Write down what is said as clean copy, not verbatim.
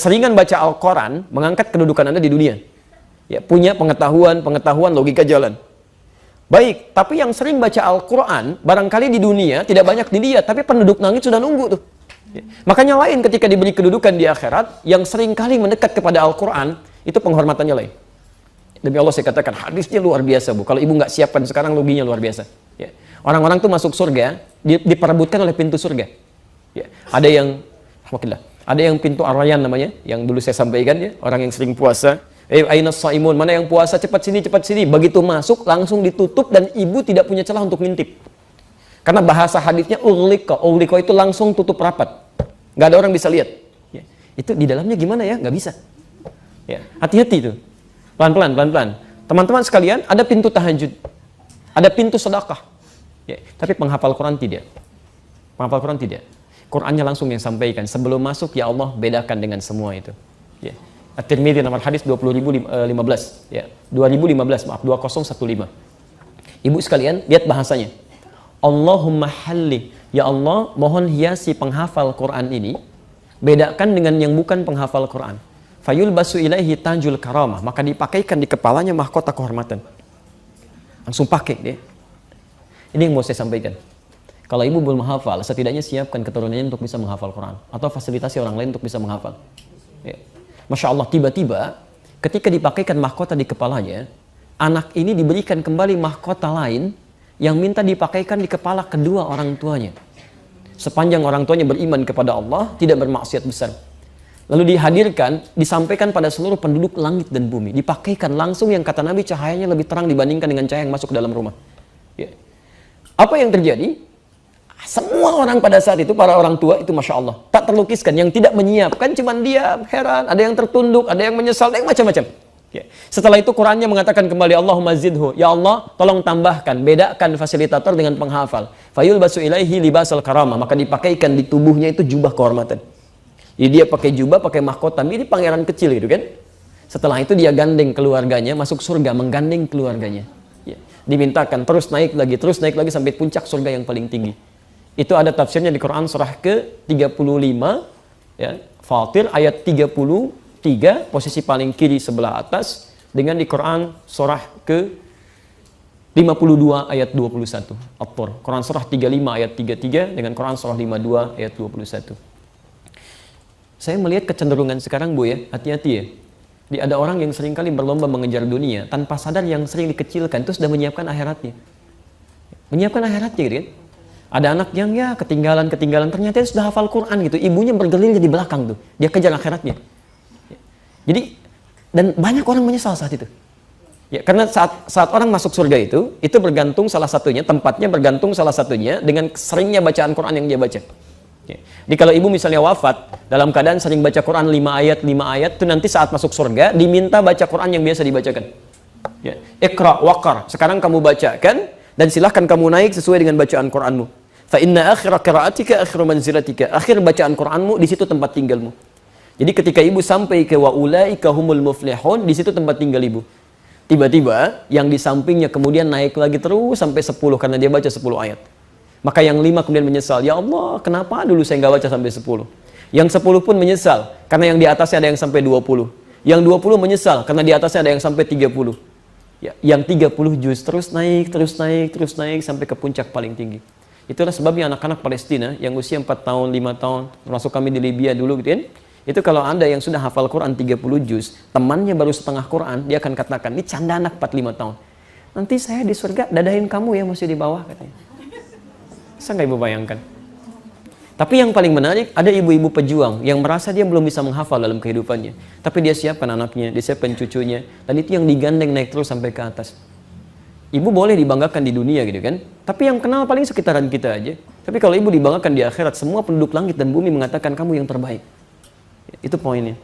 Keseringan baca Al-Quran mengangkat kedudukan Anda di dunia. Ya, punya pengetahuan logika jalan. Baik, tapi yang sering baca Al-Quran, barangkali di dunia tidak banyak dilihat, tapi penduduk langit sudah nunggu tuh. Ya. Makanya lain ketika diberi kedudukan di akhirat, yang sering kali mendekat kepada Al-Quran, itu penghormatannya lain. Demi Allah saya katakan, hadisnya luar biasa, Bu. Kalau ibu nggak siapkan sekarang, loginya luar biasa. Ya. Orang-orang tuh masuk surga, diperebutkan oleh pintu surga. Ya. Ada yang pintu Ar-Rayyan namanya, yang dulu saya sampaikan ya, orang yang sering puasa. Aina shaimun, mana yang puasa, cepat sini. Begitu masuk langsung ditutup dan ibu tidak punya celah untuk ngintip. Karena bahasa hadisnya ughliqa itu langsung tutup rapat. Nggak ada orang bisa lihat. Ya. Itu di dalamnya gimana ya? Nggak bisa. Ya. Hati-hati itu. Pelan-pelan. Teman-teman sekalian, ada pintu tahajud. Ada pintu sedekah. Ya. Tapi penghafal Quran tidak. Qurannya langsung yang sampaikan. Sebelum masuk, ya Allah bedakan dengan semua itu. Ya. At-Tirmidzi nomor hadis 20.015. Ya. 2015, maaf, 2015. Ibu sekalian, lihat bahasanya. Allahumma halli, ya Allah mohon hiasi penghafal Quran ini, bedakan dengan yang bukan penghafal Quran. Fayul basu ilaihi tanjul karamah, maka dipakaikan di kepalanya mahkota kehormatan. Langsung pakai dia. Ini yang mau saya sampaikan. Kalau ibu belum menghafal, setidaknya siapkan keturunannya untuk bisa menghafal Quran, atau fasilitasi orang lain untuk bisa menghafal. Ya. Masya Allah, tiba-tiba ketika dipakaikan mahkota di kepalanya, anak ini diberikan kembali mahkota lain yang minta dipakaikan di kepala kedua orang tuanya. Sepanjang orang tuanya beriman kepada Allah, tidak bermaksiat besar. Lalu dihadirkan, disampaikan pada seluruh penduduk langit dan bumi. Dipakaikan langsung yang kata Nabi cahayanya lebih terang dibandingkan dengan cahaya yang masuk ke dalam rumah. Ya. Apa yang terjadi? Semua orang pada saat itu, para orang tua itu Masya Allah, tak terlukiskan. Yang tidak menyiapkan, cuman dia heran. Ada yang tertunduk, ada yang menyesal, ada yang macam-macam. Ya. Setelah itu Qurannya mengatakan kembali, Allahumma zidhu, ya Allah tolong tambahkan, bedakan fasilitator dengan penghafal. Fayul basu ilaihi libasal karamah, maka dipakaikan di tubuhnya itu jubah kehormatan. Jadi dia pakai jubah, pakai mahkota, mirip pangeran kecil gitu kan. Setelah itu dia gandeng keluarganya, masuk surga, menggandeng keluarganya. Ya. Dimintakan terus naik lagi sampai puncak surga yang paling tinggi. Itu ada tafsirnya di Quran surah ke-35, ya, Fatir ayat 33, posisi paling kiri sebelah atas, dengan di Quran surah ke-52 ayat 21, At-Tur. Quran surah 35 ayat 33 dengan Quran surah 52 ayat 21. Saya melihat kecenderungan sekarang, Bu, ya, hati-hati ya. Ada orang yang seringkali berlomba mengejar dunia, tanpa sadar yang sering dikecilkan itu sudah menyiapkan akhiratnya. Menyiapkan akhiratnya gitu kan. Ada anak yang ya ketinggalan, ternyata dia sudah hafal Quran gitu. Ibunya bergerilya di belakang tuh. Dia kejar akhiratnya. Jadi, dan banyak orang menyesal saat itu. Ya, karena saat orang masuk surga itu bergantung salah satunya, tempatnya bergantung salah satunya dengan seringnya bacaan Quran yang dia baca. Ya. Jadi kalau ibu misalnya wafat, dalam keadaan sering baca Quran 5 ayat, itu nanti saat masuk surga, diminta baca Quran yang biasa dibacakan. Ya. Iqra waqar, sekarang kamu bacakan, dan silahkan kamu naik sesuai dengan bacaan Quranmu. Fa inna akhira qira'atika akhiru manzilatika. Akhir bacaan Quranmu di situ tempat tinggalmu. Jadi ketika ibu sampai ke wa ulaika humul muflihun, di situ tempat tinggal ibu. Tiba-tiba yang di sampingnya kemudian naik lagi terus sampai 10 karena dia baca 10 ayat. Maka yang 5 kemudian menyesal, ya Allah, kenapa dulu saya nggak baca sampai 10? Yang 10 pun menyesal karena yang di atasnya ada yang sampai 20. Yang 20 menyesal karena di atasnya ada yang sampai 30. Ya, yang 30 juz terus naik sampai ke puncak paling tinggi. Itulah sebabnya anak-anak Palestina yang usia 4 tahun, 5 tahun, termasuk kami di Libya dulu gitu kan. Itu kalau Anda yang sudah hafal Quran 30 juz, temannya baru setengah Quran, dia akan katakan, ini canda anak 4-5 tahun. Nanti saya di surga dadahin kamu ya masih di bawah katanya. Bisa nggak ibu bayangkan? Tapi yang paling menarik, ada ibu-ibu pejuang yang merasa dia belum bisa menghafal dalam kehidupannya. Tapi dia siapkan anaknya, dia siapkan cucunya, dan itu yang digandeng naik terus sampai ke atas. Ibu boleh dibanggakan di dunia gitu kan, tapi yang kenal paling sekitaran kita aja. Tapi kalau ibu dibanggakan di akhirat, semua penduduk langit dan bumi mengatakan kamu yang terbaik. Itu poinnya.